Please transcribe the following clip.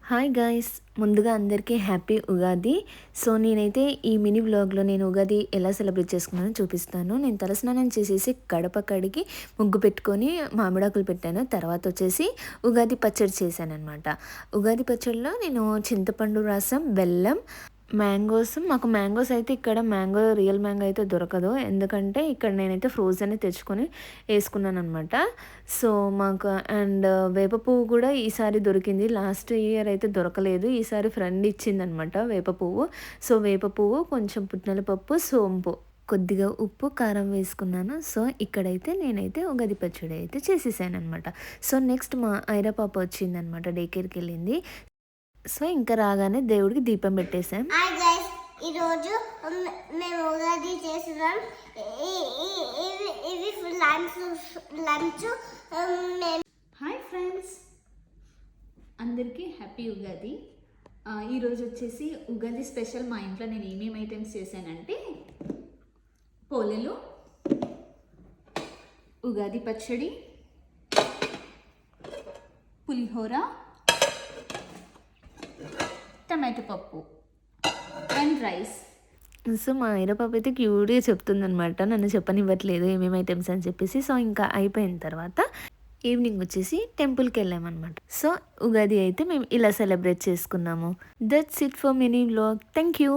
Hi guys, ముందుగా అందరికీ happy Ugadi. So నేనైతే ఈ మినీ వ్లాగ్లో నేను ఉగాది ఎలా సెలబ్రేట్ చేసుకున్నానో చూపిస్తాను. నేను తలస్నానం చేసేసి గడప కడిగి ముగ్గు పెట్టుకొని మామిడాకులు పెట్టాను. తర్వాత వచ్చేసి ఉగాది పచ్చడి చేశానన్నమాట. ఉగాది పచ్చడిలో నేను చింతపండు రసం, బెల్లం, మాకు మ్యాంగోస్ అయితే ఇక్కడ రియల్ మ్యాంగో అయితే దొరకదు. ఎందుకంటే ఇక్కడ నేనైతే ఫ్రోజన్ తెచ్చుకొని వేసుకున్నాను అనమాట. సో మాకు అండ్ వేప పువ్వు కూడా ఈసారి దొరికింది. లాస్ట్ ఇయర్ అయితే దొరకలేదు. ఈసారి ఫ్రెండ్ ఇచ్చిందనమాట వేప పువ్వు. సో వేప పువ్వు, కొంచెం పుట్నాల పప్పు, సోంపు, కొద్దిగా ఉప్పు, కారం వేసుకున్నాను. సో ఇక్కడైతే నేనైతే ఉగాది పచ్చడి అయితే చేసేసాను అనమాట. సో నెక్స్ట్ మా ఐరా పాప వచ్చిందనమాట, డే కేర్కి వెళ్ళింది. సో ఇంకా రాగానే దేవుడికి దీపం పెట్టేసాం. ఈరోజు మేము ఉగాది చేస్తున్నాం. ఇవి లంచ్. హాయ్ ఫ్రెండ్స్, అందరికీ హ్యాపీ ఉగాది. ఈరోజు వచ్చేసి ఉగాది స్పెషల్. మా ఇంట్లో నేను ఏమేమి ఐటమ్స్ చేశానంటే పోలేలు, ఉగాది పచ్చడి, పులిహోర, టమాటో పప్పు అండ్ రైస్. సో మా ఐరా పాప అయితే క్యూట్గా చెప్తుందనమాట, నన్ను చెప్పనివ్వట్లేదు ఏమేమి ఐటమ్స్ అని చెప్పేసి. సో ఇంకా అయిపోయిన తర్వాత ఈవినింగ్ వచ్చేసి టెంపుల్కి వెళ్ళామన్నమాట. సో ఉగాది అయితే మేము ఇలా సెలబ్రేట్ చేసుకున్నాము. That's it for mini vlog. Thank you.